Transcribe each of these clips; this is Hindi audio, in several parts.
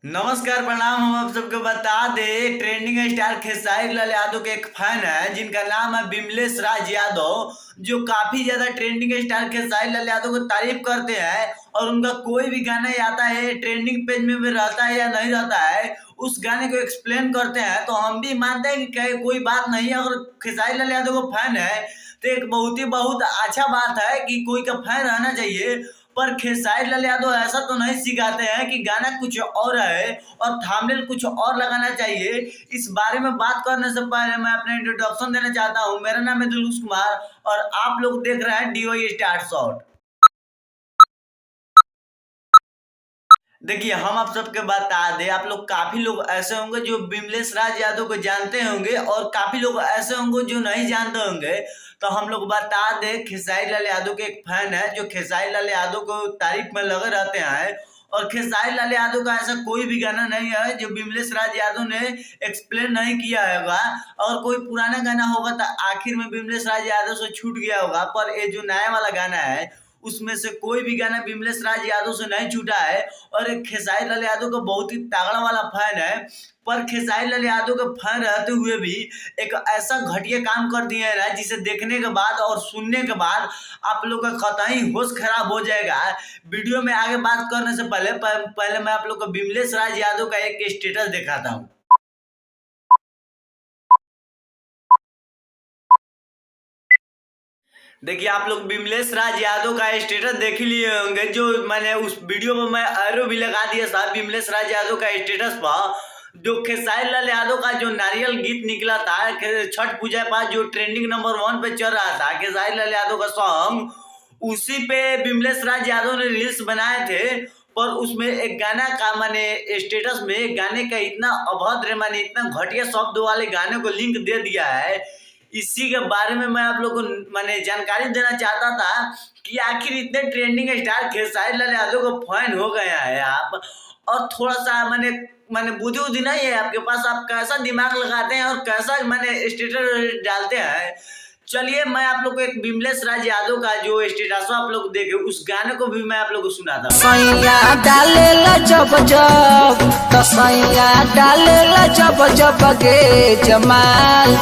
नमस्कार प्रणाम। हम आप सबको बता दे ट्रेंडिंग स्टार खेसारी लाल यादव के एक फैन है जिनका नाम है विमलेश राज यादव, जो काफी ज्यादा ट्रेंडिंग स्टार खेसारी लाल यादव को तारीफ करते हैं और उनका कोई भी गाना आता है ट्रेंडिंग पेज में भी रहता है या नहीं रहता है उस गाने को एक्सप्लेन करते हैं। तो हम भी मानते हैं कि कोई बात नहीं है, अगर खेसारी लाल यादव को फैन है तो एक बहुत अच्छा बात है कि कोई का फैन रहना चाहिए। पर खेसारी लाल यादव ऐसा तो नहीं सिखाते हैं कि गाना कुछ और है और थंबनेल कुछ और लगाना चाहिए। इस बारे में बात करने से पहले मैं अपना इंट्रोडक्शन देना चाहता हूँ। मेरा नाम है दिलुष कुमार और आप लोग देख रहे हैं डीवाई स्टार शॉट। देखिए, हम आप सबके बता दें, आप लोग काफी लोग ऐसे होंगे जो विमलेश राज यादव को जानते होंगे और काफी लोग ऐसे होंगे जो नहीं जानते होंगे। तो हम लोग बता दें, खेसारी लाल यादव के एक फैन है जो खेसारी लाल यादव को तारीफ में लगे रहते हैं और खेसारी लाल यादव का ऐसा कोई भी गाना नहीं है जो विमलेश राज यादव ने एक्सप्लेन नहीं किया होगा। और कोई पुराना गाना होगा तो आखिर में विमलेश राज यादव से छूट गया होगा, पर ये जो नया वाला गाना है उसमें से कोई भी गाना विमलेश राज यादव से नहीं छूटा है। और एक खेसारी लाल यादव का बहुत ही तगड़ा वाला फैन है। पर खेसारी लाल यादव के फैन रहते हुए भी एक ऐसा घटिया काम कर दिए है ना, जिसे देखने के बाद और सुनने के बाद आप लोग का कतई होश खराब हो जाएगा। वीडियो में आगे बात करने से पहले मैं आप लोग को विमलेश राज यादव का एक स्टेटस दिखाता हूँ। देखिए, आप लोग विमलेश राज यादव का स्टेटस देख ही लिए होंगे, जो मैंने उस वीडियो में मैं एरो भी लगा दिया था विमलेश राज यादव का स्टेटस पर। जो खेसारी लाल यादव का जो नारियल गीत निकला था छठ पूजा पर, जो ट्रेंडिंग नंबर 1 पे चल रहा था खेसारी लाल यादव का सॉन्ग, उसी पे विमलेश राज यादव ने रील्स बनाए थे। पर उसमें एक गाना का माने स्टेटस में गाने का इतना अभद्र माने इतना घटिया शब्द वाले गाने को लिंक दे दिया है। इसी के बारे में मैं आप लोग को मैंने जानकारी देना चाहता था कि आखिर इतने ट्रेंडिंग स्टार खेसारी लाल यादव को फैन हो गया है आप, और थोड़ा सा मैंने मैंने बुद्धि उद्धि नहीं है आपके पास, आप कैसा दिमाग लगाते हैं और कैसा मैंने स्टेटस डालते हैं। चलिए, मैं आप लोग को एक विमलेश राज यादव का जो स्टेटस आप लोग देखे उस गाने को भी मैं आप लोग को सुनाता हूँ। सैया डालेला जब जब तो सैया डालेला जब जब गे जमाल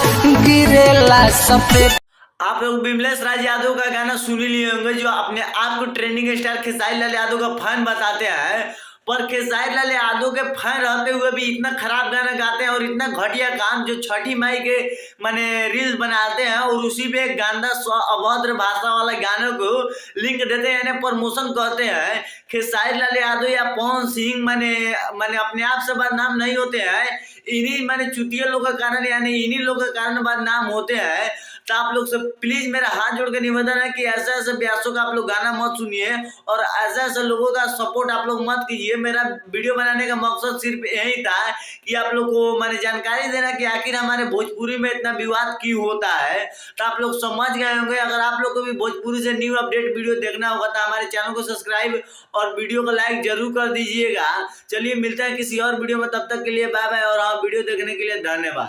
गिरेला सफेद। आप लोग विमलेश राज यादव का गाना सुन ही लिए होंगे, जो अपने आप को ट्रेंडिंग स्टार खेसारी लाल यादव का फैन बताते हैं। पर खेसारी लाल यादव के फैन रहते हुए भी इतना खराब गाना गाते हैं और इतना घटिया काम, जो छठी माई के माने रील्स बनाते हैं और उसी पे गंदा अभद्र भाषा वाला गानों को लिंक देते हैं यानी प्रमोशन करते हैं। खेसारी लाल यादव या पवन सिंह माने माने अपने आप से बदनाम नहीं होते हैं, इन्हीं माने चुतिया लोग के कारण यानी इन्हीं लोग के कारण बदनाम होते हैं। तो आप लोग से प्लीज मेरा हाथ जोड़ के निवेदन है कि ऐसे ऐसे ब्यासों का आप लोग गाना मत सुनिए और ऐसे ऐसे लोगों का सपोर्ट आप लोग मत कीजिए। मेरा वीडियो बनाने का मकसद सिर्फ यही था कि आप लोग को मैंने जानकारी देना कि आखिर हमारे भोजपुरी में इतना विवाद क्यों होता है। तो आप लोग समझ गए होंगे। अगर आप लोग को भी भोजपुरी से न्यू अपडेट वीडियो देखना होगा तो हमारे चैनल को सब्सक्राइब और वीडियो को लाइक जरूर कर दीजिएगा। चलिए, मिलता है किसी और वीडियो में, तब तक के लिए बाय बाय और हाँ, वीडियो देखने के लिए धन्यवाद।